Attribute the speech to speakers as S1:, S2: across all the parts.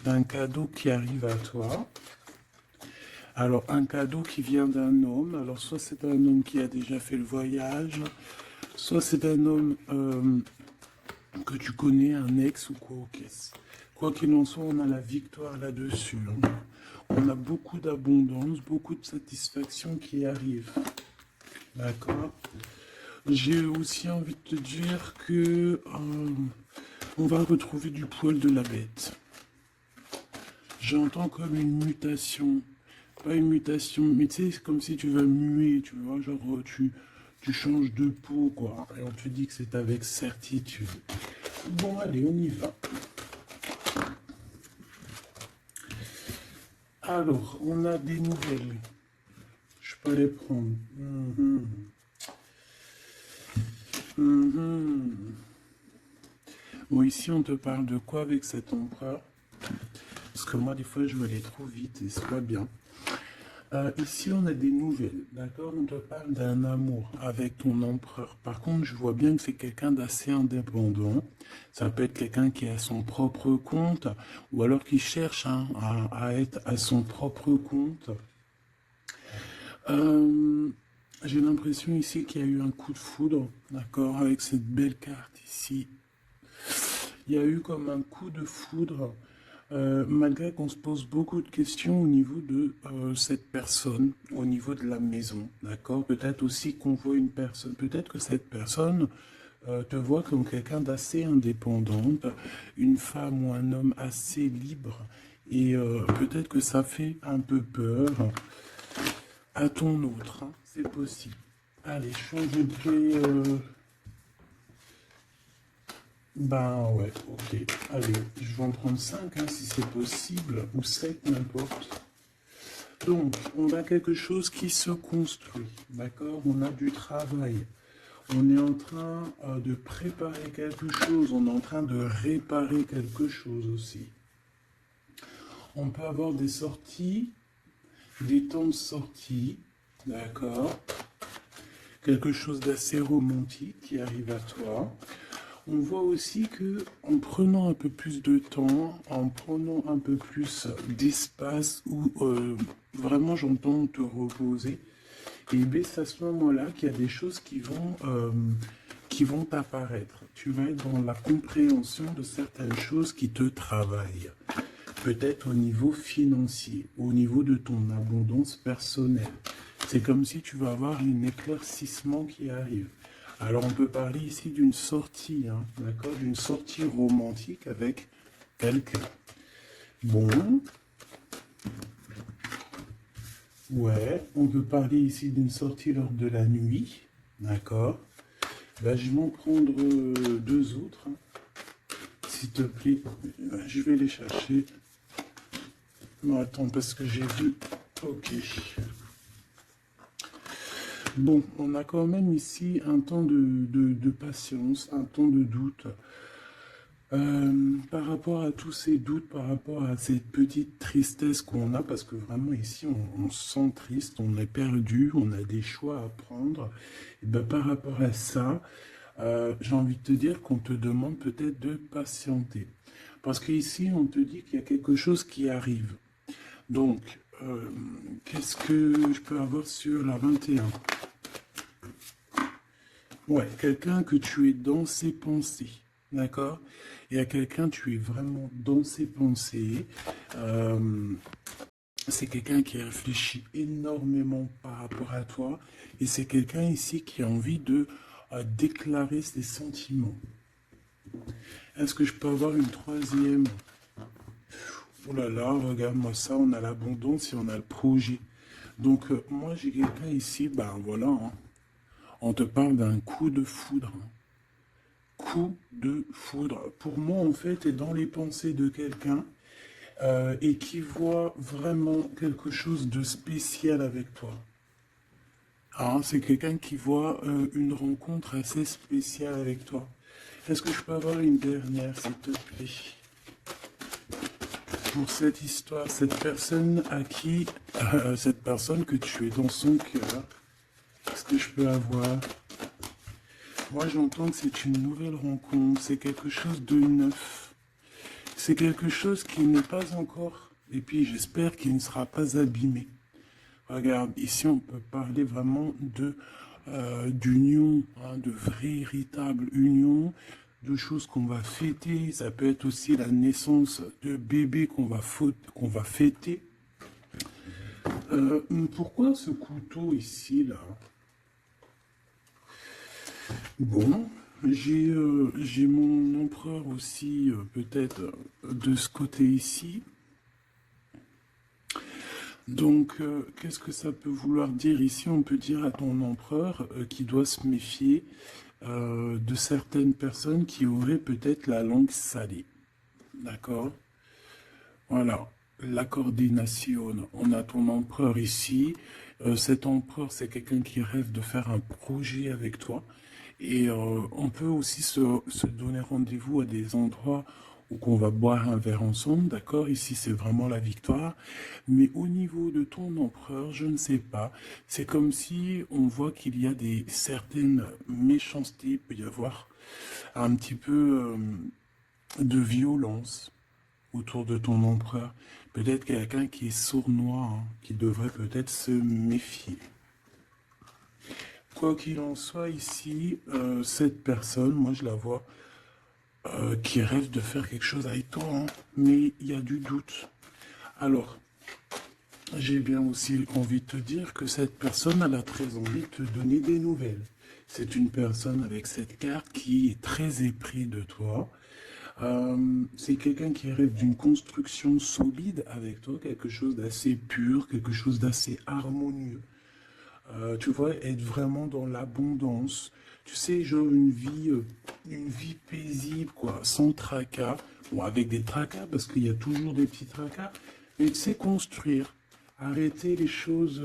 S1: d'un cadeau qui arrive à toi. Alors, un cadeau qui vient d'un homme. Alors, soit c'est un homme qui a déjà fait le voyage, soit c'est un homme que tu connais, un ex ou quoi au caisse. Quoi qu'il en soit, on a la victoire là-dessus. On a beaucoup d'abondance, beaucoup de satisfaction qui arrive. D'accord? J'ai aussi envie de te dire que on va retrouver du poil de la bête. J'entends comme une mutation. Pas une mutation, mais tu sais, c'est comme si tu vas muer, tu vois, genre tu changes de peau, quoi. Et on te dit que c'est avec certitude. Bon, allez, on y va. Alors, on a des nouvelles. Je peux les prendre. Bon, ici, on te parle de quoi avec cet empereur? Parce que moi, des fois, je vais aller trop vite et c'est pas bien. Ici, on a des nouvelles, d'accord? On te parle d'un amour avec ton empereur. Par contre, je vois bien que c'est quelqu'un d'assez indépendant. Ça peut être quelqu'un qui a son propre compte ou alors qui cherche à être à son propre compte. J'ai l'impression ici qu'il y a eu un coup de foudre, d'accord? Avec cette belle carte ici. Il y a eu comme un coup de foudre. Malgré qu'on se pose beaucoup de questions au niveau de cette personne, au niveau de la maison, d'accord? Peut-être aussi qu'on voit une personne, peut-être que cette personne te voit comme quelqu'un d'assez indépendante, une femme ou un homme assez libre, et peut-être que ça fait un peu peur à ton autre, hein, c'est possible. Allez, change de clé. Ben ouais, ok. Allez, je vais en prendre 5 hein, si c'est possible, ou 7, n'importe. Donc, on a quelque chose qui se construit, d'accord? On a du travail. On est en train de préparer quelque chose, on est en train de réparer quelque chose aussi. On peut avoir des sorties, des temps de sortie, d'accord? Quelque chose d'assez romantique qui arrive à toi. On voit aussi que en prenant un peu plus de temps, en prenant un peu plus d'espace où vraiment j'entends te reposer, et bien c'est à ce moment-là qu'il y a des choses qui vont apparaître. Tu vas être dans la compréhension de certaines choses qui te travaillent. Peut-être au niveau financier, au niveau de ton abondance personnelle. C'est comme si tu vas avoir un éclaircissement qui arrive. Alors on peut parler ici d'une sortie, hein, d'accord, d'une sortie romantique avec quelqu'un. Bon. Ouais, on peut parler ici d'une sortie lors de la nuit, d'accord. Ben, je vais en prendre deux autres, hein. S'il te plaît. Je vais les chercher. Non, attends, parce que j'ai vu. Ok. Bon, on a quand même ici un temps de patience, un temps de doute. Par rapport à tous ces doutes, par rapport à cette petite tristesse qu'on a, parce que vraiment ici on se sent triste, on est perdu, on a des choix à prendre. Et ben, par rapport à ça, j'ai envie de te dire qu'on te demande peut-être de patienter. Parce qu'ici on te dit qu'il y a quelque chose qui arrive. Donc, qu'est-ce que je peux avoir sur la 21? Ouais, quelqu'un que tu es dans ses pensées, d'accord? Il y a quelqu'un, tu es vraiment dans ses pensées. C'est quelqu'un qui réfléchit énormément par rapport à toi. Et c'est quelqu'un ici qui a envie de déclarer ses sentiments. Est-ce que je peux avoir une troisième? Oh là là, regarde-moi ça, on a l'abondance et on a le projet. Donc, moi, j'ai quelqu'un ici, ben voilà, hein. On te parle d'un coup de foudre. Coup de foudre. Pour moi, en fait, est dans les pensées de quelqu'un et qui voit vraiment quelque chose de spécial avec toi. Ah, c'est quelqu'un qui voit une rencontre assez spéciale avec toi. Est-ce que je peux avoir une dernière, s'il te plaît? Pour cette histoire, cette personne à qui, cette personne que tu es dans son cœur, est-ce que je peux avoir? Moi, j'entends que c'est une nouvelle rencontre, c'est quelque chose de neuf. c'est quelque chose qui n'est pas encore, et puis j'espère qu'il ne sera pas abîmé. Regarde, ici on peut parler vraiment de d'union, hein, de véritable union, de choses qu'on va fêter. Ça peut être aussi la naissance de bébés qu'on va fêter. Pourquoi ce couteau ici, là? Bon, j'ai mon empereur aussi, peut-être, de ce côté ici. Donc, qu'est-ce que ça peut vouloir dire ici? On peut dire à ton empereur qu'il doit se méfier de certaines personnes qui auraient peut-être la langue salée. D'accord? Voilà. La coordination. On a ton empereur ici. Cet empereur, c'est quelqu'un qui rêve de faire un projet avec toi. Et on peut aussi se donner rendez-vous à des endroits où on va boire un verre ensemble, d'accord? Ici, c'est vraiment la victoire. Mais au niveau de ton empereur, je ne sais pas. C'est comme si on voit qu'il y a des certaines méchancetés. Il peut y avoir un petit peu de violence autour de ton empereur. Peut-être quelqu'un qui est sournois, hein, qui devrait peut-être se méfier. Quoi qu'il en soit, ici, cette personne, moi je la vois, qui rêve de faire quelque chose avec toi, hein, mais il y a du doute. Alors, j'ai bien aussi envie de te dire que cette personne, elle a très envie de te donner des nouvelles. C'est une personne avec cette carte qui est très épris de toi. C'est quelqu'un qui rêve d'une construction solide avec toi, quelque chose d'assez pur, quelque chose d'assez harmonieux. Tu vois, être vraiment dans l'abondance. Tu sais, genre une vie paisible, quoi, sans tracas. Bon, avec des tracas, parce qu'il y a toujours des petits tracas. Mais tu sais, construire. Arrêter les choses.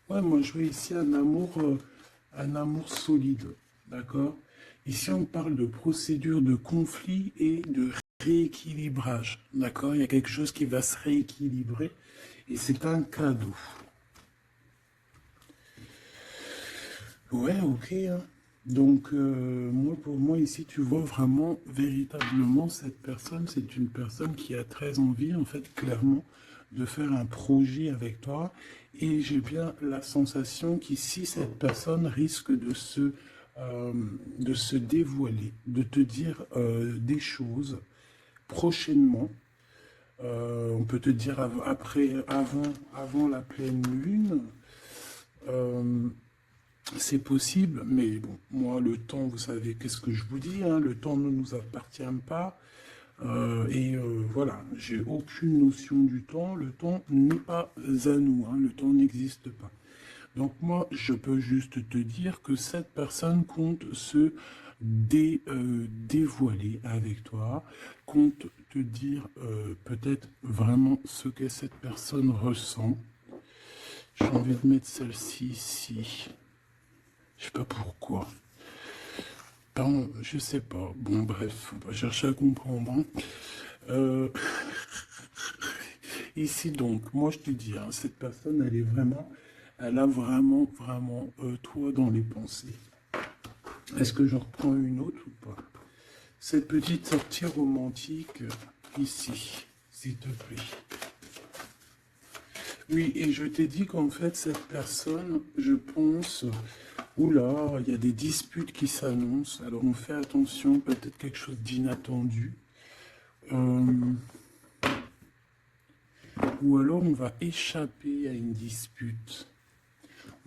S1: Ouais, moi, je veux ici un amour solide. D'accord? Ici, on parle de procédure de conflit et de rééquilibrage. D'accord? Il y a quelque chose qui va se rééquilibrer. Et c'est un cadeau. Ouais, ok, hein. Donc, moi, pour moi, ici, tu vois vraiment, véritablement, cette personne, c'est une personne qui a très envie, en fait, clairement, de faire un projet avec toi. Et j'ai bien la sensation qu'ici, cette personne risque de se dévoiler, de te dire des choses prochainement. On peut te dire avant la pleine lune. Euh, c'est possible, mais bon, moi, le temps, vous savez, qu'est-ce que je vous dis, hein, le temps ne nous appartient pas. Voilà, j'ai aucune notion du temps. Le temps n'est pas à nous, hein, le temps n'existe pas. Donc moi, je peux juste te dire que cette personne compte se dévoiler avec toi, compte te dire peut-être vraiment ce que cette personne ressent. J'ai envie de mettre celle-ci ici. Je sais pas pourquoi. Pardon, je sais pas. Bon, bref, on va chercher à comprendre, hein. Ici, donc, moi, je te dis, hein, cette personne, elle a vraiment toi dans les pensées. Est-ce que je reprends une autre ou pas? Cette petite sortie romantique, ici, s'il te plaît. Oui, et je t'ai dit qu'en fait, cette personne, je pense, oula, il y a des disputes qui s'annoncent, alors on fait attention, peut-être quelque chose d'inattendu. Ou alors on va échapper à une dispute.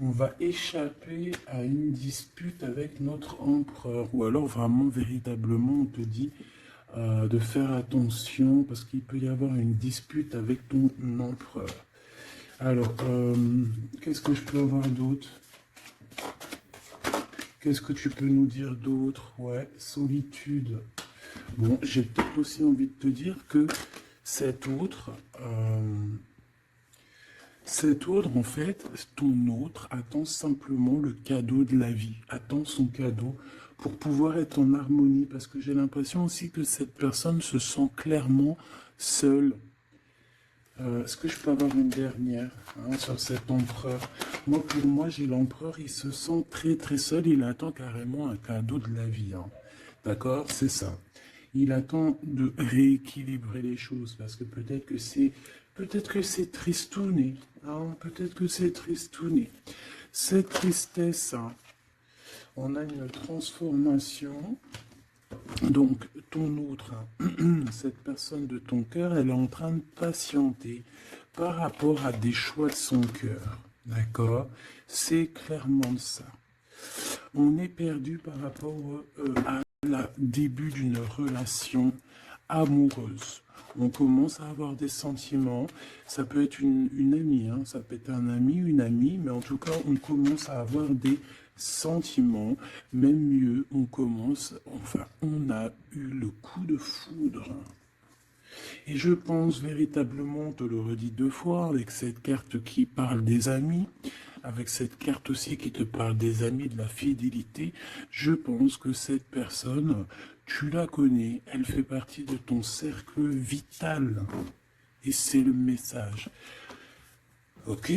S1: On va échapper à une dispute avec notre empereur. Ou alors vraiment, véritablement, on te dit de faire attention parce qu'il peut y avoir une dispute avec ton empereur. Alors, qu'est-ce que je peux avoir d'autre? Qu'est-ce que tu peux nous dire d'autre? Ouais, solitude. Bon, j'ai peut-être aussi envie de te dire que cet autre, en fait, ton autre attend simplement le cadeau de la vie, attend son cadeau pour pouvoir être en harmonie, parce que j'ai l'impression aussi que cette personne se sent clairement seule. Est-ce que je peux avoir une dernière sur cet empereur? Moi, pour moi, j'ai l'empereur, il se sent très très seul, il attend carrément un cadeau de la vie. Hein. D'accord? C'est ça. Il attend de rééquilibrer les choses parce que peut-être que c'est tristouné. Hein, peut-être que c'est tristouné. Cette tristesse, hein, on a une transformation. Donc, ton autre, hein, cette personne de ton cœur, elle est en train de patienter par rapport à des choix de son cœur. D'accord? C'est clairement ça. On est perdu par rapport à la début d'une relation amoureuse. On commence à avoir des sentiments. Ça peut être une amie, hein, ça peut être un ami, une amie, mais en tout cas, on commence à avoir des sentiments. Même mieux, on a eu le coup de foudre. Et je pense véritablement, on te le redis deux fois, avec cette carte qui parle des amis, avec cette carte aussi qui te parle des amis, de la fidélité, je pense que cette personne, tu la connais, elle fait partie de ton cercle vital. Et c'est le message. Ok,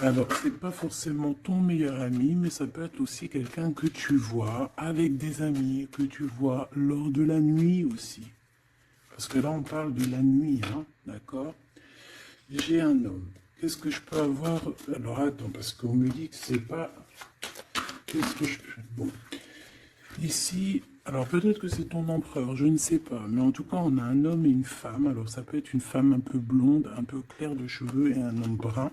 S1: alors c'est pas forcément ton meilleur ami, mais ça peut être aussi quelqu'un que tu vois avec des amis, que tu vois lors de la nuit aussi. Parce que là, on parle de la nuit, hein, d'accord? J'ai un homme. Qu'est-ce que je peux avoir? Alors, attends, parce qu'on me dit que c'est pas... Qu'est-ce que je peux... Bon. Ici, alors peut-être que c'est ton empereur, je ne sais pas. Mais en tout cas, on a un homme et une femme. Alors, ça peut être une femme un peu blonde, un peu claire de cheveux et un homme brun.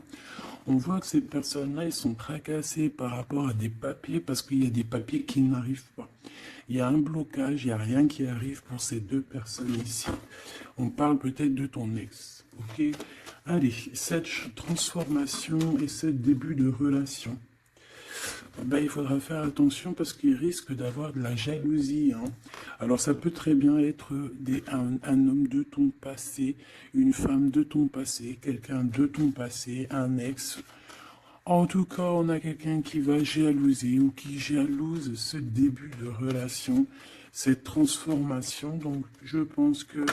S1: On voit que ces personnes-là, ils sont tracassés par rapport à des papiers parce qu'il y a des papiers qui n'arrivent pas. Il y a un blocage, il n'y a rien qui arrive pour ces deux personnes ici. On parle peut-être de ton ex, ok? Allez, cette transformation et ce début de relation, ben, il faudra faire attention parce qu'il risque d'avoir de la jalousie. Hein. Alors ça peut très bien être un homme de ton passé, une femme de ton passé, quelqu'un de ton passé, un ex. En tout cas, on a quelqu'un qui va jalouser ou qui jalouse ce début de relation, cette transformation. Donc, je pense que,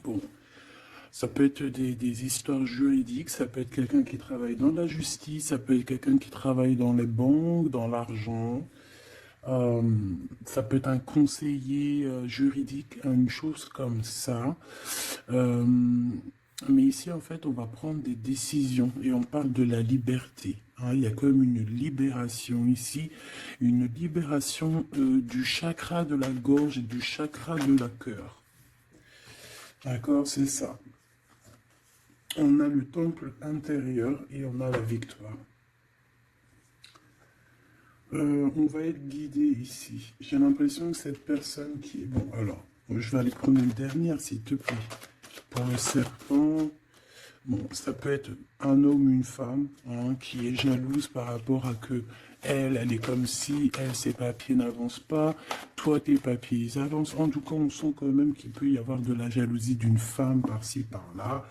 S1: bon, ça peut être des histoires juridiques, ça peut être quelqu'un qui travaille dans la justice, ça peut être quelqu'un qui travaille dans les banques, dans l'argent. Euh, Ça peut être un conseiller juridique, une chose comme ça. Euh, mais ici, en fait, on va prendre des décisions et on parle de la liberté. Hein. Il y a comme une libération ici, une libération du chakra de la gorge et du chakra de la cœur. D'accord, c'est ça. On a le temple intérieur et on a la victoire. On va être guidé ici. J'ai l'impression que cette personne qui est... Bon, alors, je vais aller prendre une dernière, s'il te plaît. Pour le serpent, bon, ça peut être un homme ou une femme hein, qui est jalouse par rapport à que elle est comme si, ses papiers n'avancent pas, toi, tes papiers, ils avancent. En tout cas, on sent quand même qu'il peut y avoir de la jalousie d'une femme par-ci, par-là.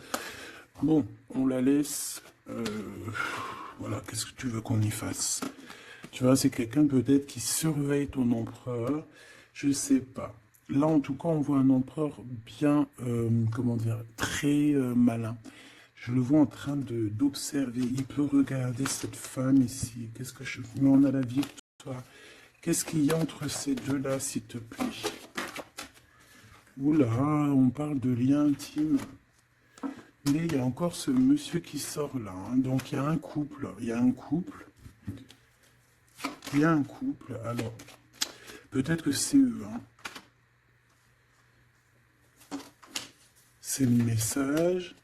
S1: Bon, on la laisse. Voilà, qu'est-ce que tu veux qu'on y fasse? Tu vois, c'est quelqu'un peut-être qui surveille ton empereur. Je sais pas. Là, en tout cas, on voit un empereur bien, comment dire, très malin. Je le vois en train d'observer. Il peut regarder cette femme ici. Qu'est-ce que je... Mais on a la victoire. Qu'est-ce qu'il y a entre ces deux-là, s'il te plaît? Oula, on parle de lien intime. Mais il y a encore ce monsieur qui sort là. Hein. Donc, il y a un couple. Il y a un couple. Il y a un couple. Alors, peut-être que c'est eux. Hein. C'est le message.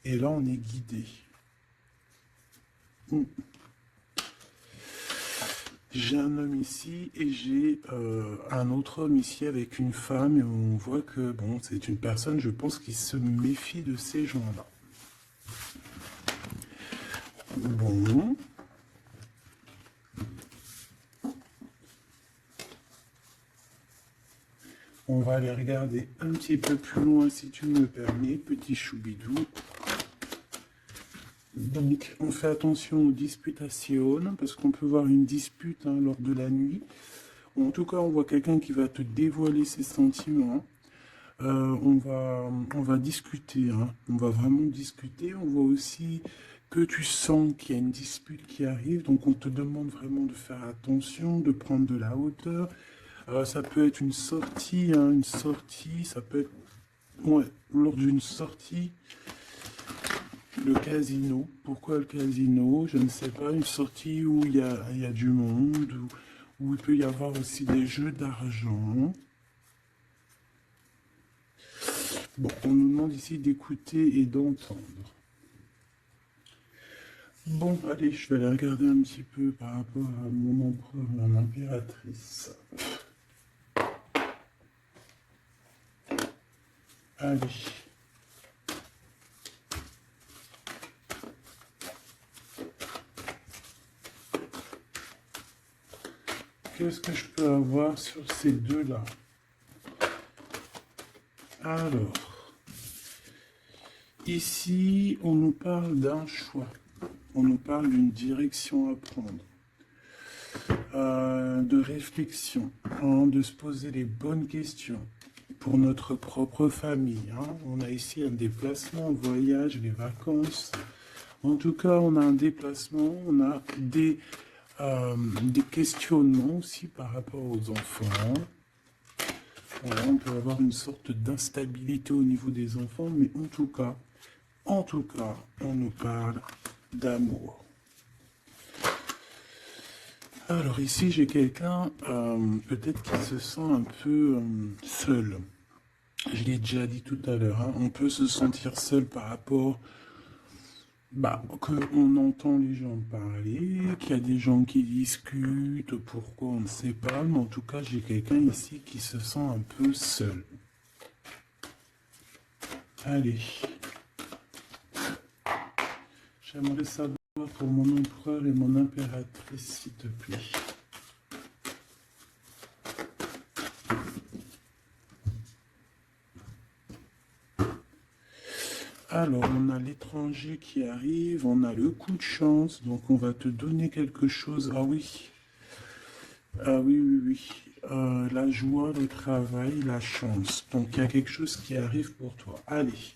S1: Et là, on est guidé. J'ai un homme ici et j'ai un autre homme ici avec une femme. Et on voit que, bon, c'est une personne, je pense, qui se méfie de ces gens-là. Bon. On va aller regarder un petit peu plus loin, si tu me permets, petit choubidou. Donc, on fait attention aux disputations, parce qu'on peut voir une dispute hein, lors de la nuit. En tout cas, on voit quelqu'un qui va te dévoiler ses sentiments. On va discuter, hein. On va vraiment discuter. On voit aussi que tu sens qu'il y a une dispute qui arrive. Donc, on te demande vraiment de faire attention, de prendre de la hauteur. Ça peut être une sortie, hein, ça peut être, ouais, lors d'une sortie, le casino. Pourquoi le casino? Je ne sais pas, une sortie où il y a du monde, où il peut y avoir aussi des jeux d'argent. Bon, on nous demande ici d'écouter et d'entendre. Bon, allez, je vais aller regarder un petit peu par rapport à mon empereur, mon impératrice. Allez. Qu'est-ce que je peux avoir sur ces deux-là? Alors, ici, on nous parle d'un choix. On nous parle d'une direction à prendre. De réflexion, hein, de se poser les bonnes questions pour notre propre famille. Hein. On a ici un déplacement, un voyage, les vacances. En tout cas, on a un déplacement, on a des questionnements aussi par rapport aux enfants. Voilà, on peut avoir une sorte d'instabilité au niveau des enfants, mais en tout cas, on nous parle d'amour. Alors ici, j'ai quelqu'un peut-être qui se sent un peu seul. Je l'ai déjà dit tout à l'heure, hein, on peut se sentir seul par rapport qu'on entend les gens parler, qu'il y a des gens qui discutent, pourquoi on ne sait pas, mais en tout cas, j'ai quelqu'un ici qui se sent un peu seul. Allez. J'aimerais savoir pour mon empereur et mon impératrice, s'il te plaît. Alors, on a l'étranger qui arrive, on a le coup de chance, donc on va te donner quelque chose. Ah oui, oui. La joie, le travail, la chance. Donc, il y a quelque chose qui arrive pour toi. Allez,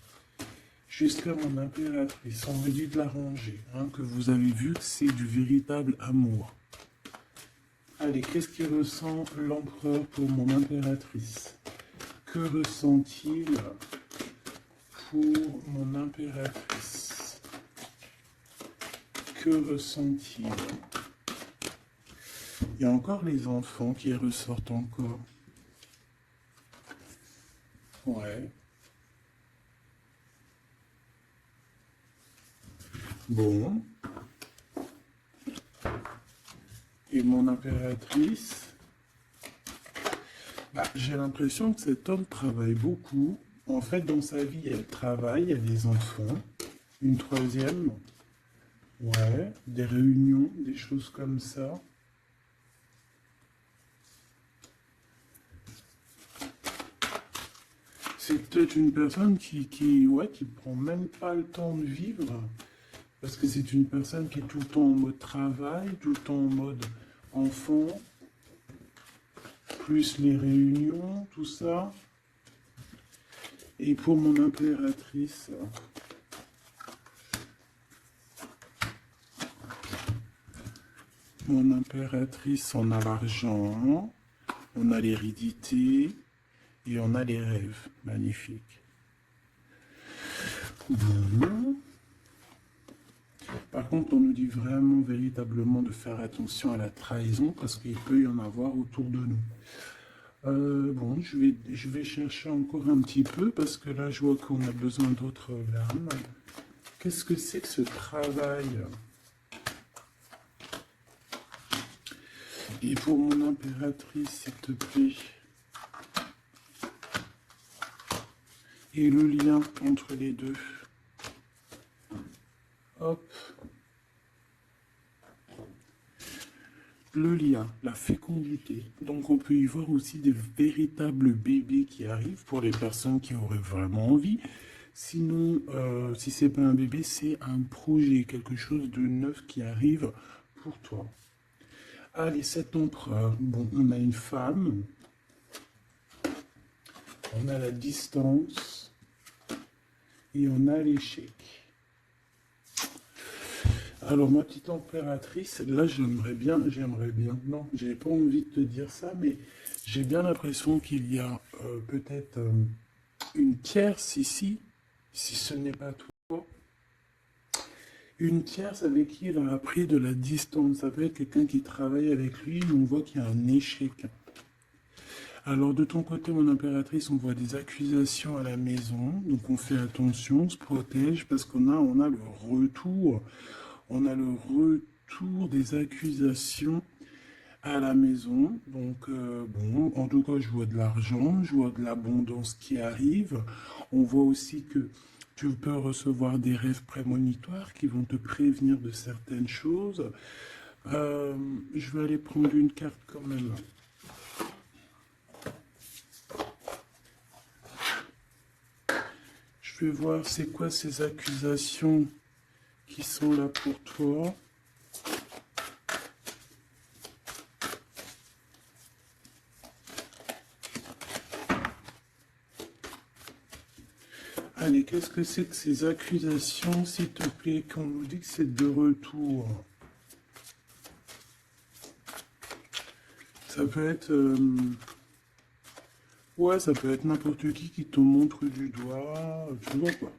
S1: jusqu'à mon impératrice, on me dit de la ranger, hein, que vous avez vu que c'est du véritable amour. Allez, qu'est-ce qu'il ressent l'empereur pour mon impératrice? Que ressent-il pour mon impératrice? Que ressent-il? Il y a encore les enfants qui ressortent encore. Ouais. Bon. Et mon impératrice, j'ai l'impression que cet homme travaille beaucoup. En fait, dans sa vie, elle travaille, il y a des enfants. Une troisième, ouais, des réunions, des choses comme ça. C'est peut-être une personne qui prend même pas le temps de vivre. Parce que c'est une personne qui est tout le temps en mode travail, tout le temps en mode enfant, plus les réunions, tout ça. Et pour mon impératrice, on a l'argent, on a l'hérédité et on a les rêves. Magnifique. Bon. Par contre, on nous dit vraiment, véritablement de faire attention à la trahison parce qu'il peut y en avoir autour de nous. Bon, je vais chercher encore un petit peu parce que là, je vois qu'on a besoin d'autres larmes. Qu'est-ce que c'est que ce travail? Et pour mon impératrice, s'il te plaît. Et le lien entre les deux. Hop. Le lien, la fécondité. Donc on peut y voir aussi des véritables bébés qui arrivent pour les personnes qui auraient vraiment envie. Sinon, si c'est pas un bébé, c'est un projet, quelque chose de neuf qui arrive pour toi. Allez, cet empereur. Bon, on a une femme. On a la distance. Et on a l'échec. Alors, ma petite impératrice, là, j'aimerais bien, non, j'ai pas envie de te dire ça, mais J'ai bien l'impression qu'il y a peut-être une tierce ici, si ce n'est pas toi. Une tierce avec qui il a pris de la distance. Ça peut être quelqu'un qui travaille avec lui, mais on voit qu'il y a un échec. Alors de ton côté, mon impératrice, on voit des accusations à la maison, donc on fait attention, on se protège, parce on a le retour, on a le retour des accusations à la maison. Donc bon, en tout cas, je vois de l'argent, je vois de l'abondance qui arrive. On voit aussi que tu peux recevoir des rêves prémonitoires qui vont te prévenir de certaines choses. Je vais aller prendre une carte quand même. Je vais voir c'est quoi ces accusations qui sont là pour toi. Allez, qu'est-ce que c'est que ces accusations, s'il te plaît, qu'on nous dit que c'est de retour? Ça peut être... ouais, ça peut être n'importe qui te montre du doigt, tu vois quoi.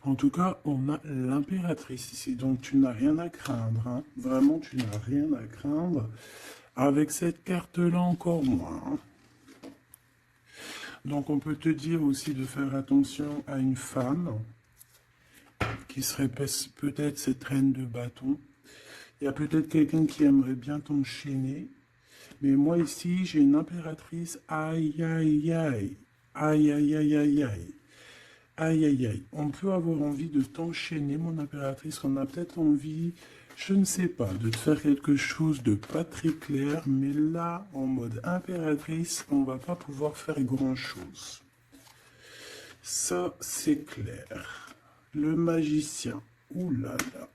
S1: En tout cas, on a l'impératrice ici, donc tu n'as rien à craindre, hein. Vraiment, tu n'as rien à craindre. Avec cette carte-là, encore moins, hein. Donc on peut te dire aussi de faire attention à une femme qui serait peut-être cette reine de bâton. Il y a peut-être quelqu'un qui aimerait bien t'enchaîner. Mais moi ici, j'ai une impératrice. Aïe, aïe, aïe. Aïe, aïe, aïe, aïe, aïe. Aïe, aïe, aïe. On peut avoir envie de t'enchaîner, mon impératrice. On a peut-être envie, je ne sais pas, de te faire quelque chose de pas très clair. Mais là, en mode impératrice, on va pas pouvoir faire grand-chose. Ça, c'est clair. Le magicien. Ouh là là.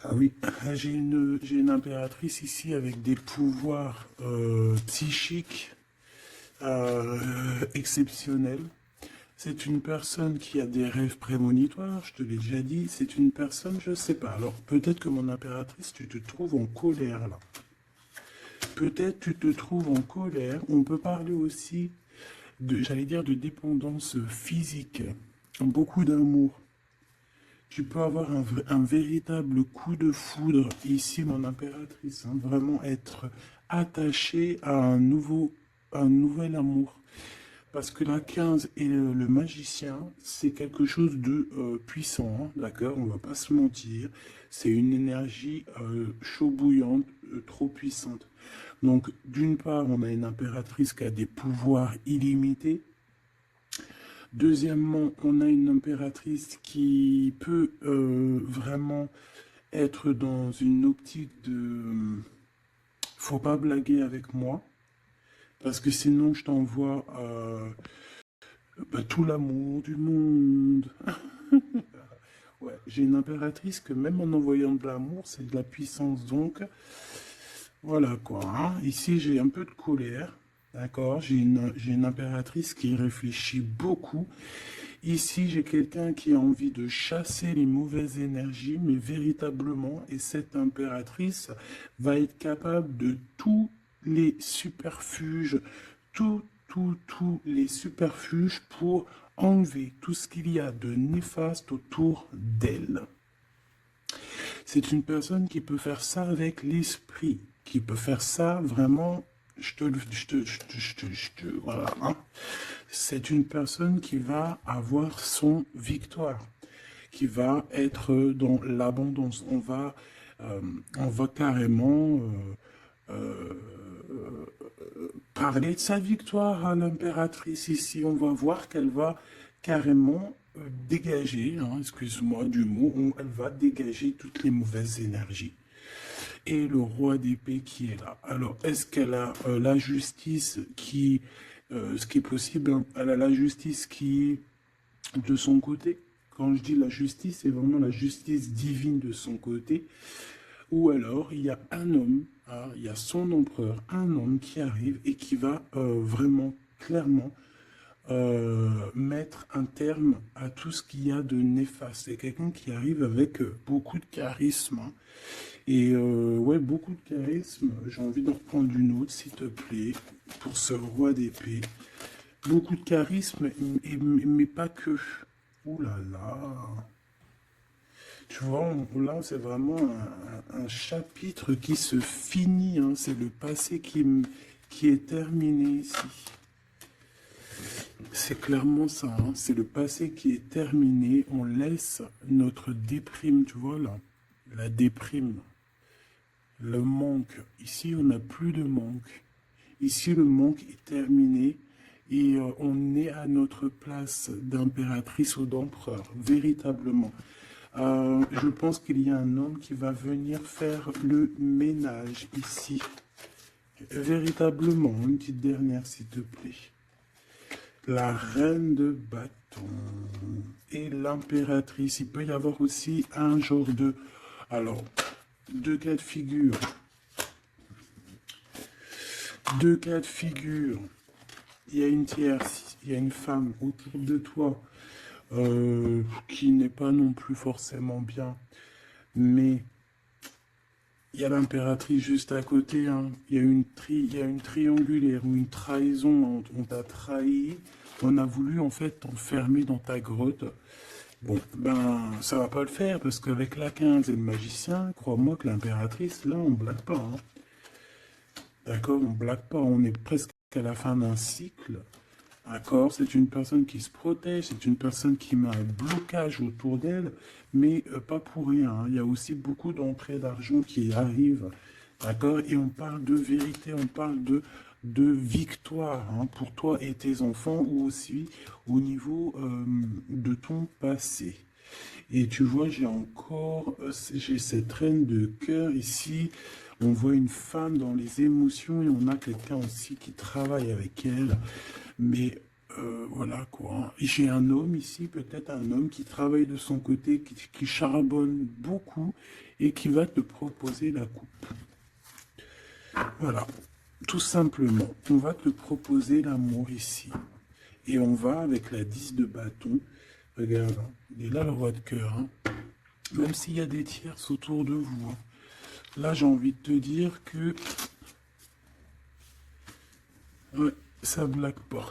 S1: Ah oui, j'ai une impératrice ici avec des pouvoirs psychiques exceptionnels. C'est une personne qui a des rêves prémonitoires, je te l'ai déjà dit. C'est une personne, je sais pas. Alors peut-être que mon impératrice, tu te trouves en colère là. Peut-être tu te trouves en colère. On peut parler aussi j'allais dire, de dépendance physique. Beaucoup d'amour. Tu peux avoir un véritable coup de foudre ici, mon impératrice, hein, vraiment être attaché à un nouvel amour. Parce que la 15 et le magicien, c'est quelque chose de puissant, hein, d'accord? On va pas se mentir. C'est une énergie chaud bouillante, trop puissante. Donc, d'une part, on a une impératrice qui a des pouvoirs illimités. Deuxièmement, on a une impératrice qui peut vraiment être dans une optique de faut pas blaguer avec moi, parce que sinon je t'envoie tout l'amour du monde. Ouais, j'ai une impératrice que même en envoyant de l'amour, c'est de la puissance, donc voilà quoi, hein. Ici j'ai un peu de colère. D'accord, j'ai une impératrice qui réfléchit beaucoup. Ici, j'ai quelqu'un qui a envie de chasser les mauvaises énergies, mais véritablement, et cette impératrice va être capable de tous les superfuges, tous les superfuges pour enlever tout ce qu'il y a de néfaste autour d'elle. C'est une personne qui peut faire ça avec l'esprit, qui peut faire ça vraiment, voilà, hein. C'est une personne qui va avoir son victoire, qui va être dans l'abondance. On va carrément parler de sa victoire à l'impératrice ici. On va voir qu'elle va carrément dégager, hein, excuse-moi du mot, elle va dégager toutes les mauvaises énergies. Et le roi d'épée qui est là. Alors, est-ce qu'elle a la justice qui, ce qui est possible, hein, elle a la justice qui est de son côté. Quand je dis la justice, c'est vraiment la justice divine de son côté. Ou alors, il y a un homme, hein, il y a son empereur, un homme qui arrive et qui va vraiment, clairement, mettre un terme à tout ce qu'il y a de néfaste. C'est quelqu'un qui arrive avec beaucoup de charisme, hein. Et ouais, beaucoup de charisme. J'ai envie d'en reprendre une autre, s'il te plaît, pour ce roi d'épée. Beaucoup de charisme, mais pas que. Ouh là là. Tu vois, là, c'est vraiment un chapitre qui se finit, hein. C'est le passé qui est terminé ici. C'est clairement ça, hein. C'est le passé qui est terminé. On laisse notre déprime, tu vois, là. La déprime. Le manque. Ici, on n'a plus de manque. Ici, le manque est terminé. Et on est à notre place d'impératrice ou d'empereur, véritablement. Je pense qu'il y a un homme qui va venir faire le ménage ici. Véritablement, une petite dernière, s'il te plaît. La reine de bâton et l'impératrice. Il peut y avoir aussi un genre de... Alors, deux cas de figure. Deux cas de figure. Il y a une tierce, il y a une femme autour de toi qui n'est pas non plus forcément bien. Mais il y a l'impératrice juste à côté, hein. Il y a une triangulaire ou une trahison. On t'a trahi. On a voulu en fait t'enfermer dans ta grotte. Bon, ben, ça va pas le faire parce qu'avec la 15 et le magicien, crois-moi que l'impératrice, là, on blague pas, hein. D'accord, on blague pas. On est presque à la fin d'un cycle. D'accord, c'est une personne qui se protège, c'est une personne qui met un blocage autour d'elle, mais pas pour rien, hein. Il y a aussi beaucoup d'entrées d'argent qui arrivent. D'accord, et on parle de vérité, on parle de victoire, hein, pour toi et tes enfants, ou aussi au niveau de ton passé. Et tu vois, j'ai cette reine de cœur ici. On voit une femme dans les émotions et on a quelqu'un aussi qui travaille avec elle. Mais voilà quoi. J'ai un homme ici, peut-être un homme qui travaille de son côté, qui charbonne beaucoup et qui va te proposer la coupe. Voilà, tout simplement. On va te proposer l'amour ici. Et on va avec la 10 de bâton. Regarde, hein, il est là le roi de cœur, hein. Même s'il y a des tierces autour de vous, hein. Là, j'ai envie de te dire que... Ouais, ça blague pas.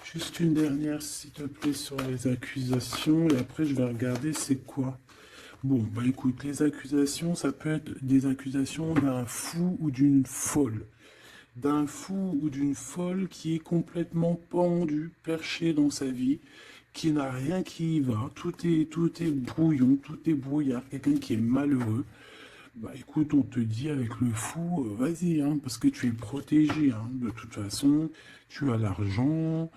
S1: Juste une dernière, s'il te plaît, sur les accusations. Et après, je vais regarder c'est quoi. Bon, bah écoute, les accusations, ça peut être des accusations d'un fou ou d'une folle. D'un fou ou d'une folle qui est complètement pendu, perché dans sa vie, qui n'a rien qui y va. Tout est brouillon, tout est brouillard. Quelqu'un qui est malheureux. Bah écoute, on te dit avec le fou, vas-y, hein, parce que tu es protégé, hein. De toute façon, tu as l'argent,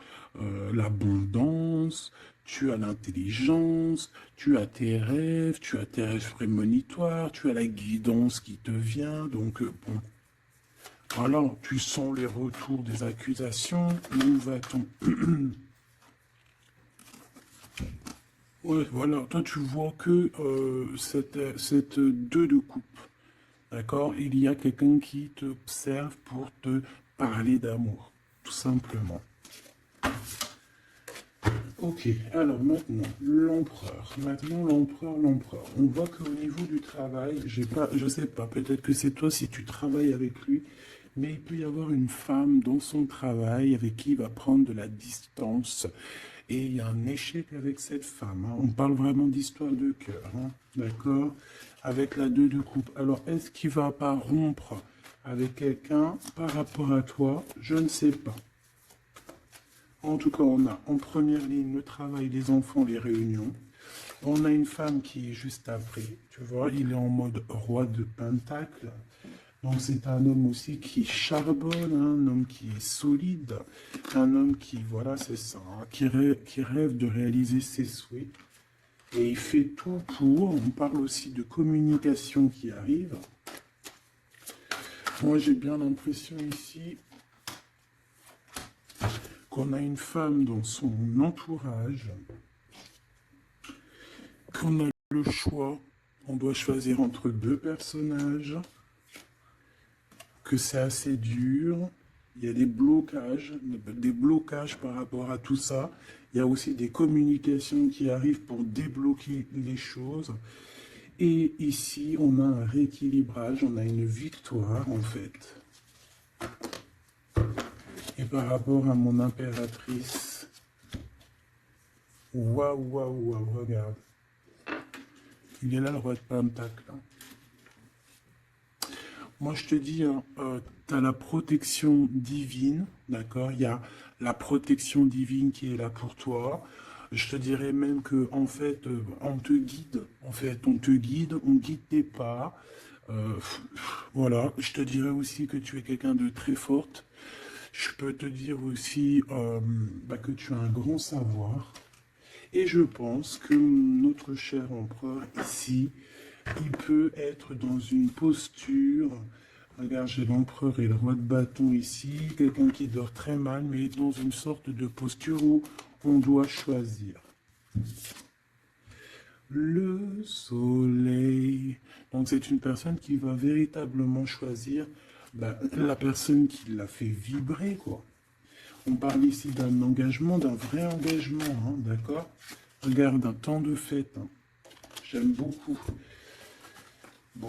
S1: l'abondance, tu as l'intelligence, tu as tes rêves prémonitoires, tu as la guidance qui te vient, donc bon. Voilà, tu sens les retours des accusations, où va-t-on? Ouais, voilà, toi tu vois que cette 2 de coupe. D'accord? Il y a quelqu'un qui t'observe pour te parler d'amour, tout simplement. Ok, alors maintenant, l'empereur. Maintenant, l'empereur. On voit qu'au niveau du travail, je sais pas, peut-être que c'est toi si tu travailles avec lui, mais il peut y avoir une femme dans son travail avec qui il va prendre de la distance. Et il y a un échec avec cette femme, hein. On parle vraiment d'histoire de cœur, hein. D'accord? Avec la 2 de coupe. Alors, est-ce qu'il va pas rompre avec quelqu'un par rapport à toi? Je ne sais pas. En tout cas, on a en première ligne le travail, les enfants, les réunions. On a une femme qui est juste après. Tu vois, il est en mode roi de pentacle. Donc c'est un homme aussi qui charbonne, hein, un homme qui est solide, un homme qui, voilà, c'est ça, hein, qui rêve de réaliser ses souhaits. Et il fait tout pour. On parle aussi de communication qui arrive. Moi, j'ai bien l'impression ici qu'on a une femme dans son entourage, qu'on a le choix, on doit choisir entre deux personnages, que c'est assez dur. Il y a des blocages par rapport à tout ça. Il y a aussi des communications qui arrivent pour débloquer les choses. Et ici, on a un rééquilibrage, on a une victoire en fait. Et par rapport à mon impératrice, waouh, regarde. Il est là le roi de Pentacle. Moi, je te dis, tu as la protection divine, d'accord? Il y a la protection divine qui est là pour toi. Je te dirais même que, en fait, on te guide. En fait, on te guide, on guide tes pas. Euh, voilà. Je te dirais aussi que tu es quelqu'un de très forte. Je peux te dire aussi que tu as un grand savoir. Et je pense que notre cher empereur ici, il peut être dans une posture. Regarde, j'ai l'empereur et le roi de bâton ici. Quelqu'un qui dort très mal, mais dans une sorte de posture où on doit choisir. Le soleil. Donc c'est une personne qui va véritablement choisir la personne qui l'a fait vibrer, quoi. On parle ici d'un engagement, d'un vrai engagement, hein, d'accord? Regarde, un temps de fête. Hein. J'aime beaucoup. Bon,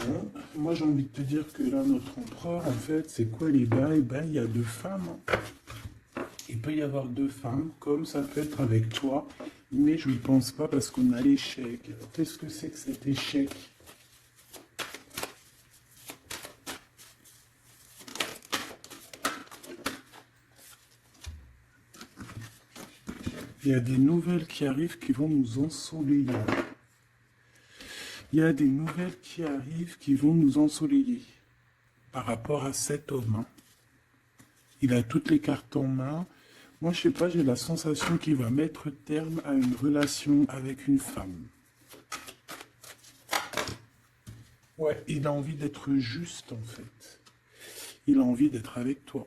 S1: moi j'ai envie de te dire que là, notre empereur, en fait, c'est quoi les bails? Ben, il y a 2 femmes. Hein. Il peut y avoir 2 femmes, comme ça peut être avec toi, mais je ne pense pas parce qu'on a l'échec. Qu'est-ce que c'est que cet échec? Il y a des nouvelles qui arrivent qui vont nous ensoleiller. Il y a des nouvelles qui arrivent qui vont nous ensoleiller par rapport à cet homme. Hein. Il a toutes les cartes en main. Moi, je sais pas, j'ai la sensation qu'il va mettre terme à une relation avec une femme. Ouais, il a envie d'être juste, en fait. Il a envie d'être avec toi.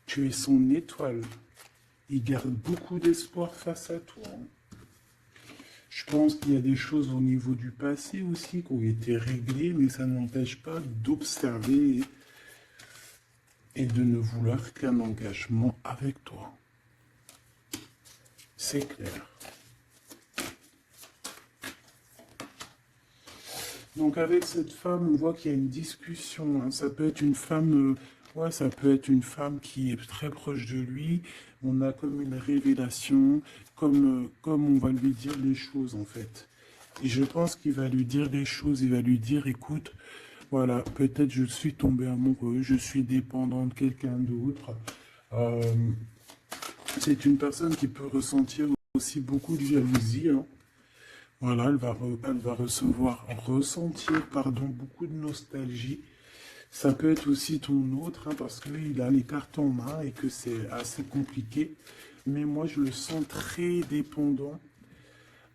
S1: Tu es son étoile. Il garde beaucoup d'espoir face à toi. Je pense qu'il y a des choses au niveau du passé aussi qui ont été réglées, mais ça n'empêche pas d'observer et de ne vouloir qu'un engagement avec toi. C'est clair. Donc avec cette femme, on voit qu'il y a une discussion. Hein. Ça peut être une femme... ouais, ça peut être une femme qui est très proche de lui. On a comme une révélation, comme on va lui dire les choses en fait. Et je pense qu'il va lui dire des choses. Il va lui dire, écoute, voilà, peut-être je suis tombé amoureux, je suis dépendant de quelqu'un d'autre. C'est une personne qui peut ressentir aussi beaucoup de jalousie. Hein. Voilà, elle va ressentir beaucoup de nostalgie. Ça peut être aussi ton autre, hein, parce qu'il a les cartes en main et que c'est assez compliqué. Mais moi, je le sens très dépendant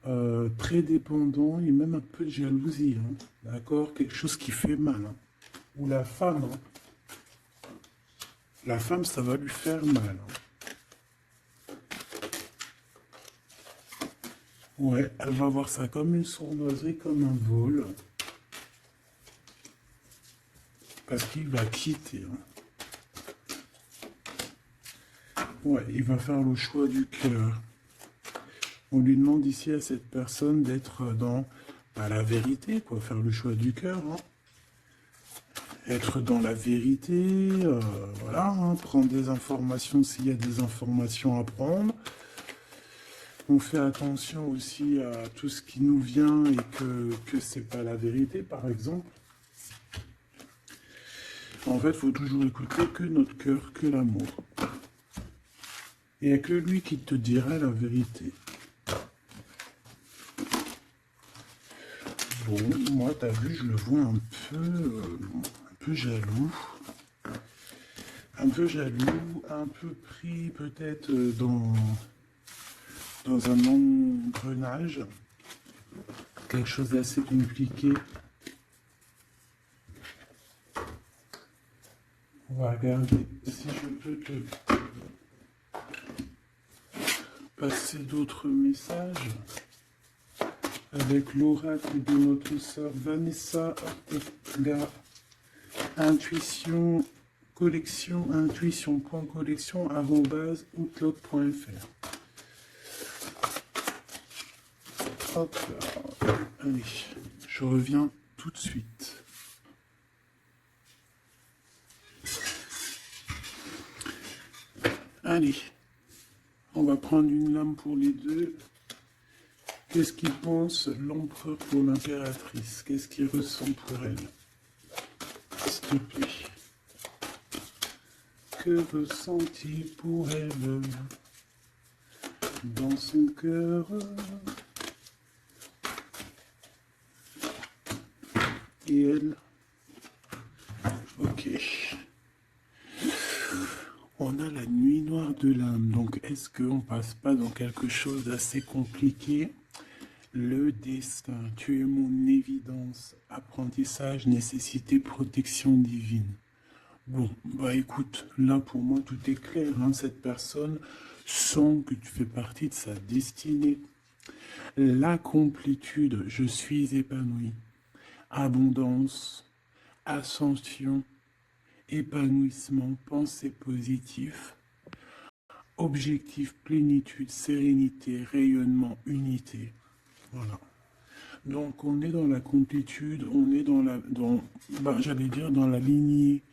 S1: et même un peu de jalousie. Hein, d'accord? Quelque chose qui fait mal. Hein. Ou la femme. Hein. La femme, ça va lui faire mal. Hein. Ouais, elle va voir ça comme une sournoiserie, comme un vol. Parce qu'il va quitter. Hein. Ouais, il va faire le choix du cœur. On lui demande ici à cette personne d'être dans la vérité, quoi, faire le choix du cœur. Hein. Être dans la vérité, voilà, hein, prendre des informations s'il y a des informations à prendre. On fait attention aussi à tout ce qui nous vient et que c'est pas la vérité, par exemple. En fait, il faut toujours écouter que notre cœur, que l'amour. Il n'y a que lui qui te dira la vérité. Bon, moi, t'as vu, je le vois un peu jaloux. Un peu jaloux, un peu pris peut-être dans un engrenage. Quelque chose d'assez compliqué. On va regarder si je peux te passer d'autres messages avec l'oracle de notre sœur Vanessa Ortega. Intuition collection, intuition.collection@outlook.fr. Hop là. Allez, je reviens tout de suite. Allez, on va prendre une lame pour les deux. Qu'est-ce qu'il pense l'empereur pour l'impératrice? Qu'est-ce qu'il ressent pour elle? S'il te plaît. Que ressent-il pour elle dans son cœur? Et elle? Ok. On a la nuit noire de l'âme. Donc, est-ce qu'on passe pas dans quelque chose d'assez compliqué? Le destin. Tu es mon évidence. Apprentissage, nécessité, protection divine. Bon, bah écoute, là pour moi tout est clair, hein. Cette personne sent que tu fais partie de sa destinée. La complétude, je suis épanoui. Abondance, ascension, épanouissement, pensée positive, objectif, plénitude, sérénité, rayonnement, unité. Voilà. Donc on est dans la complétude, on est dans j'allais dire dans la lignée.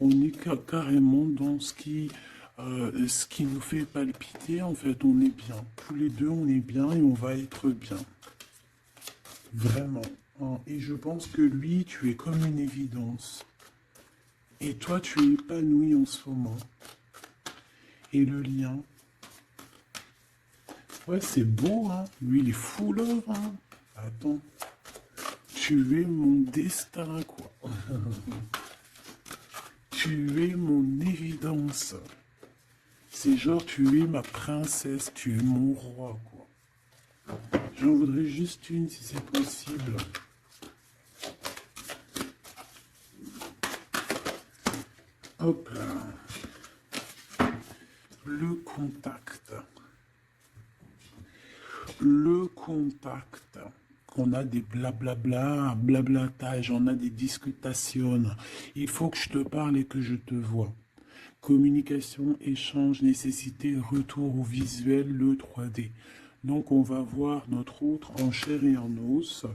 S1: On est carrément dans ce qui nous fait palpiter. En fait, on est bien. Tous les deux, on est bien et on va être bien. Vraiment. Hein. Et je pense que lui, tu es comme une évidence. Et toi, tu es épanoui en ce moment. Et le lien. Ouais, c'est beau, hein. Lui, il est fou, love, hein. Attends. Tu es mon destin, quoi. Tu es mon évidence. C'est genre, tu es ma princesse, tu es mon roi, quoi. J'en voudrais juste une, si c'est possible. Hop là. Le contact. Le contact. On a des blablabla, blablatage, on a des discutations. Il faut que je te parle et que je te vois. Communication, échange, nécessité, retour au visuel, le 3D. Donc on va voir notre autre en chair et en os.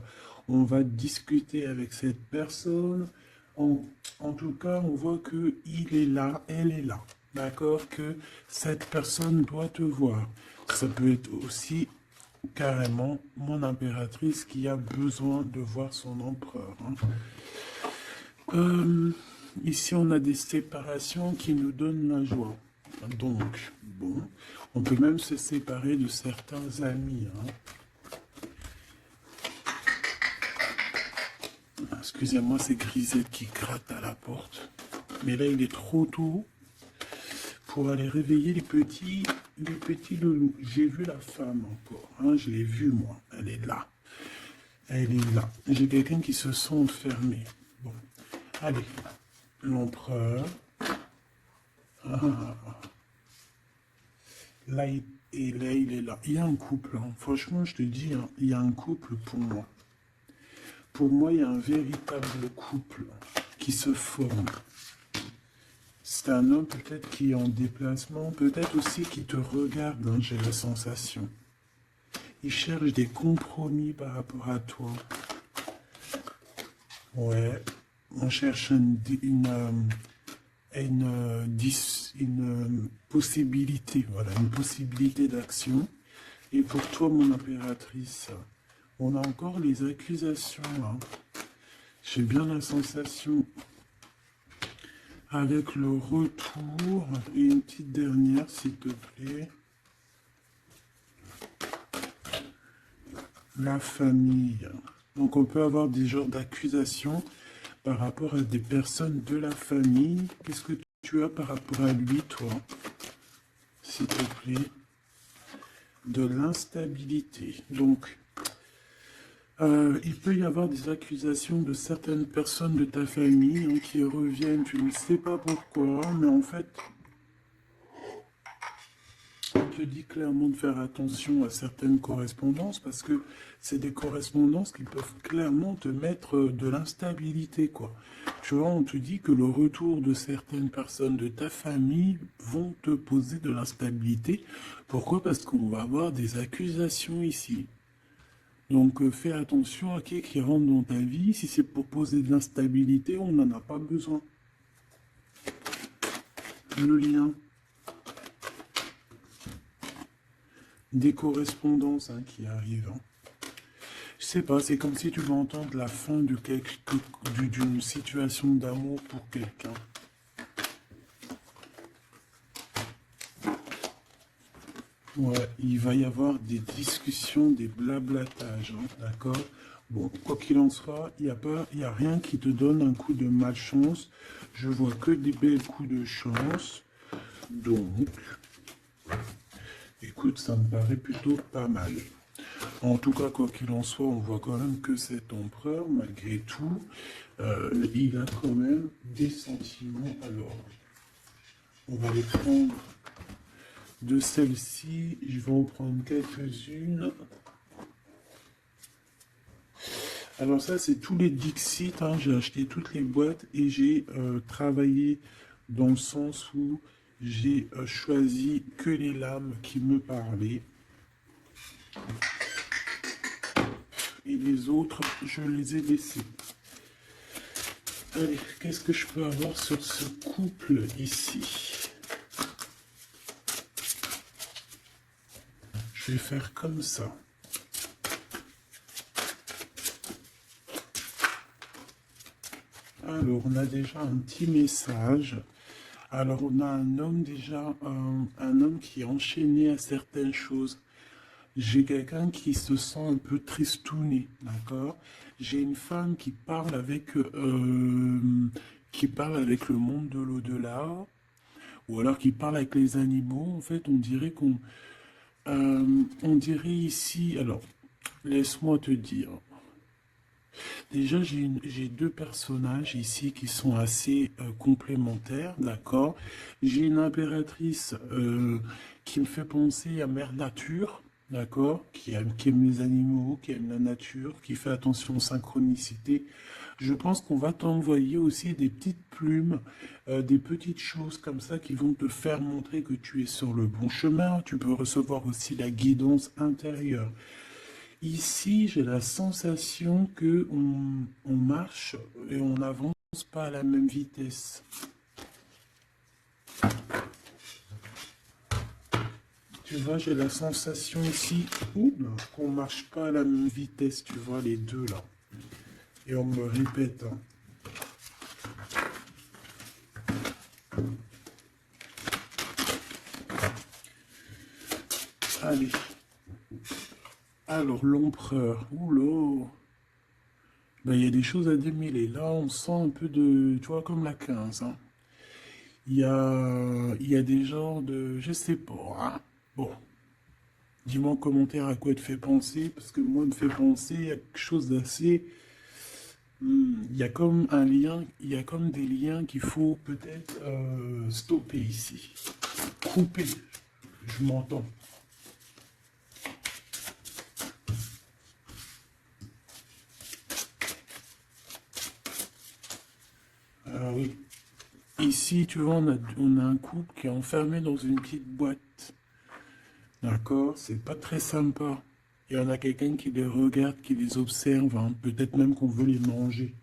S1: On va discuter avec cette personne. En tout cas, on voit que il est là, elle est là. D'accord? Que cette personne doit te voir. Ça peut être aussi carrément mon impératrice qui a besoin de voir son empereur. Hein. Ici, on a des séparations qui nous donnent la joie. Donc, bon, on peut même se séparer de certains amis. Hein. Excusez-moi, c'est Grisette qui gratte à la porte. Mais là, il est trop tôt pour aller réveiller les petits loulous. J'ai vu la femme encore. Hein, je l'ai vue, moi. Elle est là. Elle est là. J'ai quelqu'un qui se sent enfermé. Bon, allez. L'empereur. Là, il est là. Il y a un couple. Hein. Franchement, je te dis, hein, il y a un couple pour moi. Pour moi, il y a un véritable couple qui se forme. C'est un homme peut-être qui est en déplacement, peut-être aussi qui te regarde, hein, j'ai la sensation. Il cherche des compromis par rapport à toi. Ouais, on cherche une possibilité, voilà, une possibilité d'action. Et pour toi, mon impératrice, on a encore les accusations. Hein. J'ai bien la sensation, avec le retour, et une petite dernière, s'il te plaît. La famille. Donc on peut avoir des genres d'accusations par rapport à des personnes de la famille. Qu'est-ce que tu as par rapport à lui, toi? S'il te plaît. De l'instabilité. Donc, il peut y avoir des accusations de certaines personnes de ta famille hein, qui reviennent. Tu ne sais pas pourquoi, mais en fait, On te dit clairement de faire attention à certaines correspondances parce que c'est des correspondances qui peuvent clairement te mettre de l'instabilité, quoi. Tu vois, on te dit que le retour de certaines personnes de ta famille vont te poser de l'instabilité. Pourquoi? Parce qu'on va avoir des accusations ici. Donc fais attention à qui rentre dans ta vie. Si c'est pour poser de l'instabilité, on n'en a pas besoin. Le lien. Des correspondances qui arrivent. Je sais pas, c'est comme si tu vas entendre la fin d'une situation d'amour pour quelqu'un. Ouais, il va y avoir des discussions, des blablatages, d'accord? Bon, quoi qu'il en soit, il y a rien qui te donne un coup de malchance. Je vois que des belles coups de chance. Donc, écoute, ça me paraît plutôt pas mal. En tout cas, quoi qu'il en soit, on voit quand même que cet empereur, malgré tout, il a quand même des sentiments. Alors, on va les prendre de celle-ci. Je vais en prendre quelques-unes. Alors ça, c'est tous les Dixit. J'ai acheté toutes les boîtes et j'ai travaillé dans le sens où j'ai choisi que les lames qui me parlaient. Et les autres, je les ai laissés. Allez, qu'est-ce que je peux avoir sur ce couple ici? Je vais faire comme ça. Alors, on a déjà un petit message. Alors, on a un homme déjà, un homme qui est enchaîné à certaines choses. J'ai quelqu'un qui se sent un peu tristouné, d'accord? J'ai une femme qui parle avec le monde de l'au-delà, ou alors qui parle avec les animaux. En fait, on dirait ici. Alors, laisse-moi te dire. Déjà, j'ai deux personnages ici qui sont assez complémentaires, d'accord? J'ai une impératrice qui me fait penser à Mère Nature, d'accord? Qui aime les animaux, qui aime la nature, qui fait attention aux synchronicités. Je pense qu'on va t'envoyer aussi des petites plumes, des petites choses comme ça qui vont te faire montrer que tu es sur le bon chemin. Tu peux recevoir aussi la guidance intérieure. Ici, j'ai la sensation que on marche et on n'avance pas à la même vitesse. Tu vois, j'ai la sensation ici qu'on marche pas à la même vitesse, tu vois, les deux là. Et on me répète. Allez. Alors, l'empereur. Oula. Ben, il y a des choses à démêler. Là, on sent un peu de... Tu vois, comme la 15. Il y a des genres de... Je sais pas. Bon. Dis-moi en commentaire à quoi il te fait penser. Parce que moi, il me fait penser à quelque chose d'assez... Il y a comme un lien, il y a comme des liens qu'il faut peut-être stopper ici. Couper. Je m'entends. Ah oui. Ici, tu vois, on a un couple qui est enfermé dans une petite boîte. D'accord? C'est pas très sympa. Il y en a quelqu'un qui les regarde, qui les observe. Peut-être même qu'on veut les manger.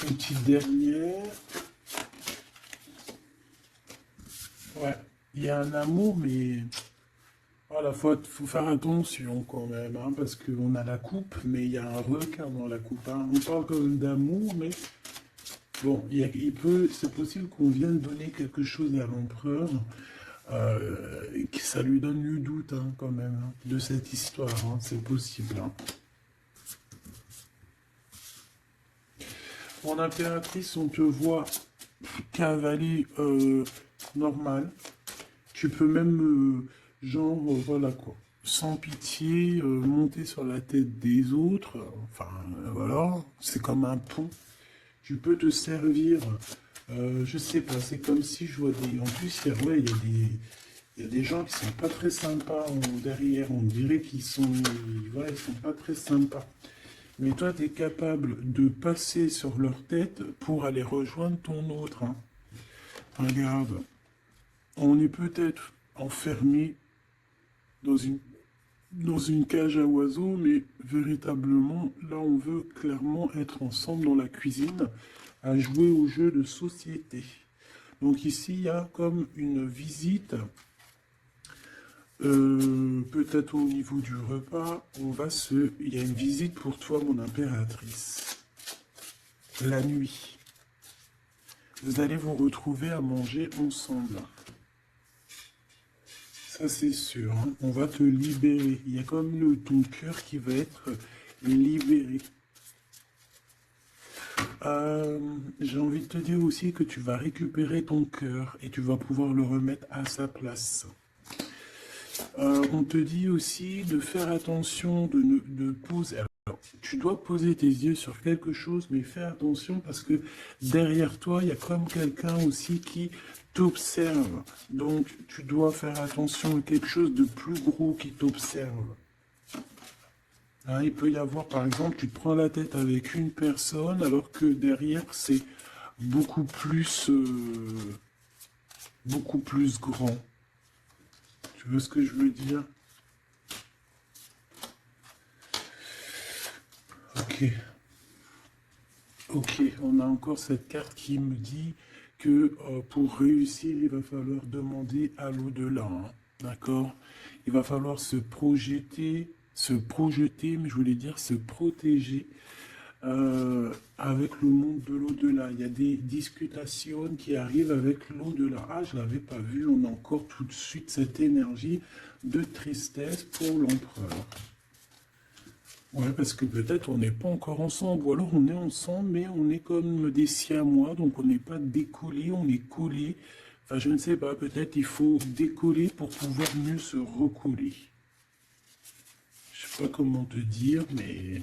S1: Une petite dernière. Ouais. Il y a un amour, mais... Voilà, faut faire attention quand même, parce qu'on a la coupe, mais il y a un requin dans la coupe. On parle quand même d'amour, mais bon, c'est possible qu'on vienne donner quelque chose à l'empereur, que ça lui donne le doute quand même de cette histoire, c'est possible. Mon impératrice, on te voit cavaler normal. Tu peux même, voilà quoi, sans pitié, monter sur la tête des autres. Enfin, voilà, c'est comme un pont. Tu peux te servir, je sais pas, c'est comme si je vois des... En plus, il y a Il y a des gens qui sont pas très sympas derrière, on dirait qu'ils sont, voilà, ils sont pas très sympas. Mais toi, tu es capable de passer sur leur tête pour aller rejoindre ton autre. Hein. Regarde, on est peut-être enfermé dans une cage à oiseaux, mais véritablement, là, on veut clairement être ensemble dans la cuisine à jouer aux jeux de société. Donc ici, il y a comme une visite, peut-être au niveau du repas, il y a une visite pour toi, mon impératrice. La nuit. Vous allez vous retrouver à manger ensemble. Ça, c'est sûr. Hein. On va te libérer. Il y a comme ton cœur qui va être libéré. J'ai envie de te dire aussi que tu vas récupérer ton cœur et tu vas pouvoir le remettre à sa place. On te dit aussi de faire attention, de poser. Alors, tu dois poser tes yeux sur quelque chose, mais fais attention parce que derrière toi, il y a comme quelqu'un aussi qui t'observe. Donc, tu dois faire attention à quelque chose de plus gros qui t'observe. Hein, il peut y avoir, par exemple, tu te prends la tête avec une personne, alors que derrière, c'est beaucoup plus grand. Tu vois ce que je veux dire? Ok. Ok, on a encore cette carte qui me dit que pour réussir, il va falloir demander à l'au-delà. Hein, d'accord? Il va falloir se projeter, mais je voulais dire se protéger avec le monde de l'au-delà. Il y a des discutations qui arrivent avec l'au-delà. Ah, je ne l'avais pas vu, on a encore tout de suite cette énergie de tristesse pour l'empereur. Ouais, parce que peut-être on n'est pas encore ensemble, ou alors on est ensemble, mais on est comme des siamois, donc on n'est pas décollé, on est collé. Enfin, je ne sais pas, peut-être il faut décoller pour pouvoir mieux se recoller. Je sais pas comment te dire, mais...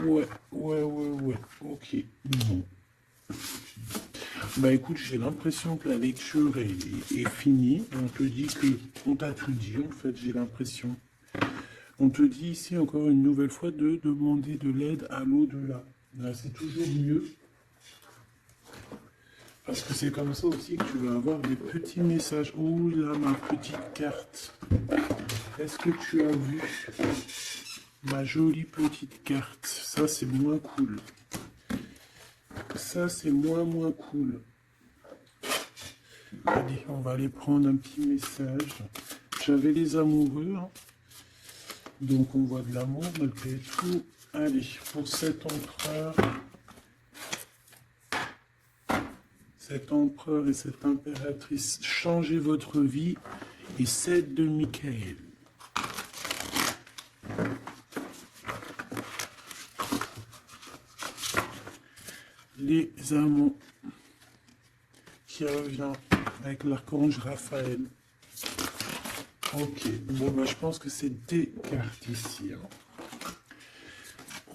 S1: Ouais, ok, bon. Bah écoute, j'ai l'impression que la lecture est finie. On te dit on t'a tout dit, en fait, j'ai l'impression. On te dit ici encore une nouvelle fois de demander de l'aide à l'au-delà. C'est toujours mieux. Parce que c'est comme ça aussi que tu vas avoir des petits messages. Oh là, ma petite carte. Est-ce que tu as vu ma jolie petite carte? Ça, c'est moins cool. Ça, c'est moins cool. Allez, on va aller prendre un petit message. J'avais les amoureux. Hein. Donc on voit de l'amour malgré tout. Allez, pour cet empereur et cette impératrice, changez votre vie et celle de Michael. Les amants qui revient avec l'archange Raphaël. Ok, bon bah je pense que c'est des cartes ici. Hein.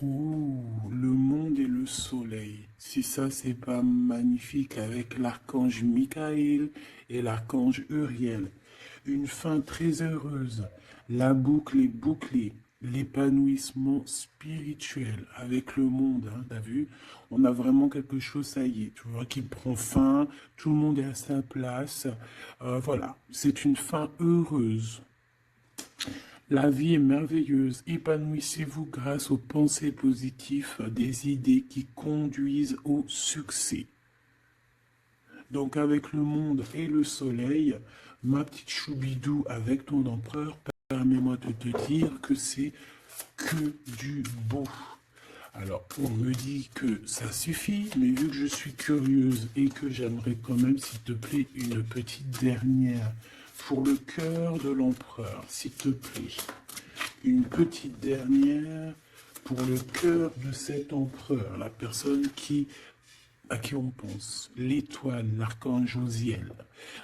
S1: Ouh, le monde et le soleil. Si ça c'est pas magnifique avec l'archange Michael et l'archange Uriel. Une fin très heureuse. La boucle est bouclée. L'épanouissement spirituel avec le monde, hein, t'as vu? On a vraiment quelque chose, ça y est, tu vois, qui prend fin, tout le monde est à sa place. Voilà, c'est une fin heureuse. La vie est merveilleuse. Épanouissez-vous grâce aux pensées positives, des idées qui conduisent au succès. Donc avec le monde et le soleil, ma petite choubidou avec ton empereur, permets-moi de te dire que c'est que du beau. Alors, on me dit que ça suffit, mais vu que je suis curieuse et que j'aimerais quand même, s'il te plaît, une petite dernière pour le cœur de l'empereur, s'il te plaît. Une petite dernière pour le cœur de cet empereur, la personne à qui on pense, l'étoile, l'archange Josiel.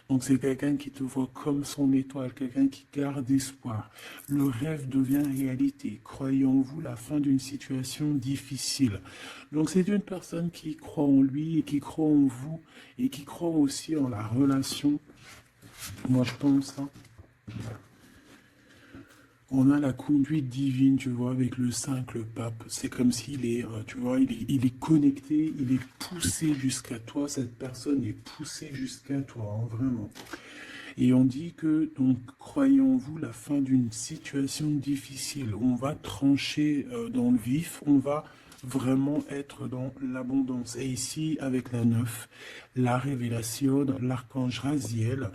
S1: Donc c'est quelqu'un qui te voit comme son étoile, quelqu'un qui garde espoir. Le rêve devient réalité. Croyez en vous la fin d'une situation difficile. Donc c'est une personne qui croit en lui et qui croit en vous et qui croit aussi en la relation Moi, je pense, hein. On a la conduite divine, tu vois, avec le 5, le pape. C'est comme s'il est, tu vois, il est connecté, il est poussé jusqu'à toi. Cette personne est poussée jusqu'à toi, hein, vraiment. Et on dit que, donc, croyez en vous, la fin d'une situation difficile. On va trancher dans le vif, on va vraiment être dans l'abondance. Et ici, avec la 9, la révélation, l'archange Raziel,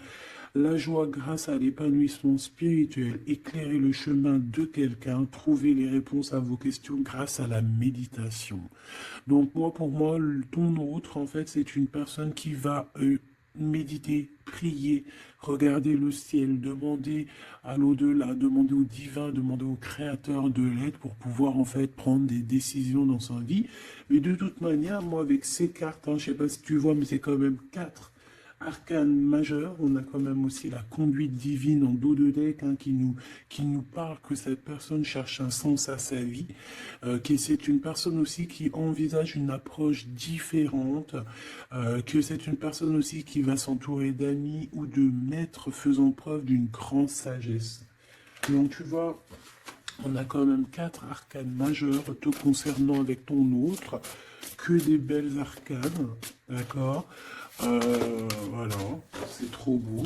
S1: la joie grâce à l'épanouissement spirituel, éclairer le chemin de quelqu'un, trouver les réponses à vos questions grâce à la méditation. Donc moi, pour moi, ton autre, en fait, c'est une personne qui va méditer, prier, regarder le ciel, demander à l'au-delà, demander au divin, demander au créateur de l'aide pour pouvoir en fait prendre des décisions dans sa vie. Mais de toute manière, moi avec ces cartes, hein, je sais pas si tu vois, mais c'est quand même 4 arcanes majeures. On a quand même aussi la conduite divine en dos de deck, hein, qui nous parle que cette personne cherche un sens à sa vie, que c'est une personne aussi qui envisage une approche différente, que c'est une personne aussi qui va s'entourer d'amis ou de maîtres faisant preuve d'une grande sagesse. Donc tu vois, on a quand même 4 arcanes majeures te concernant avec ton autre, que des belles arcanes, d'accord. Voilà, c'est trop beau.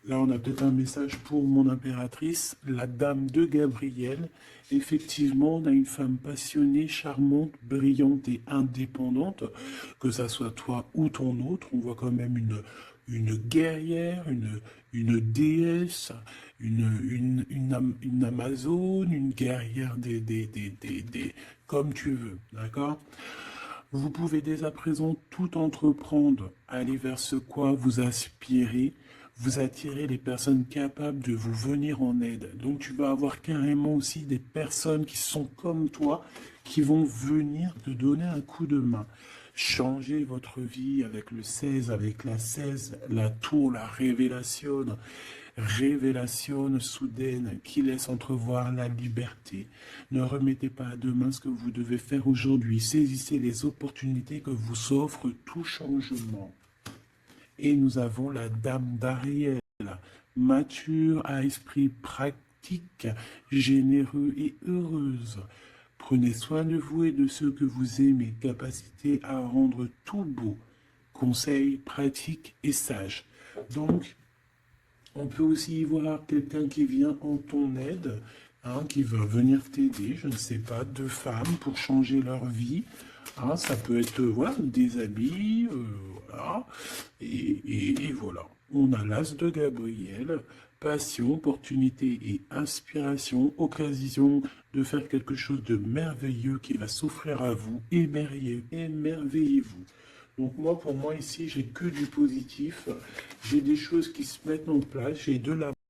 S1: Là, on a peut-être un message pour mon impératrice, la dame de Gabriel. Effectivement, on a une femme passionnée, charmante, brillante et indépendante, que ça soit toi ou ton autre. On voit quand même une guerrière, une déesse, une amazone, une guerrière comme tu veux, d'accord? Vous pouvez dès à présent tout entreprendre, aller vers ce quoi vous aspirez, vous attirez les personnes capables de vous venir en aide. Donc tu vas avoir carrément aussi des personnes qui sont comme toi, qui vont venir te donner un coup de main. Changez votre vie avec le 16, avec la 16, la tour, la révélation, révélation soudaine qui laisse entrevoir la liberté. Ne remettez pas à demain ce que vous devez faire aujourd'hui. Saisissez les opportunités que vous offre tout changement. Et nous avons la dame d'Ariel, mature à esprit pratique, généreux et heureuse. Prenez soin de vous et de ceux que vous aimez, capacité à rendre tout beau, conseil pratique et sage. Donc, on peut aussi y voir quelqu'un qui vient en ton aide, hein, qui va venir t'aider, je ne sais pas, deux femmes pour changer leur vie. Hein, ça peut être voilà, des amis, voilà. Et voilà. On a l'as de Gabriel, passion, opportunité et inspiration, occasion de faire quelque chose de merveilleux qui va s'offrir à vous. Émerveillez-vous. Donc moi, pour moi, ici, j'ai que du positif. J'ai des choses qui se mettent en place. J'ai de la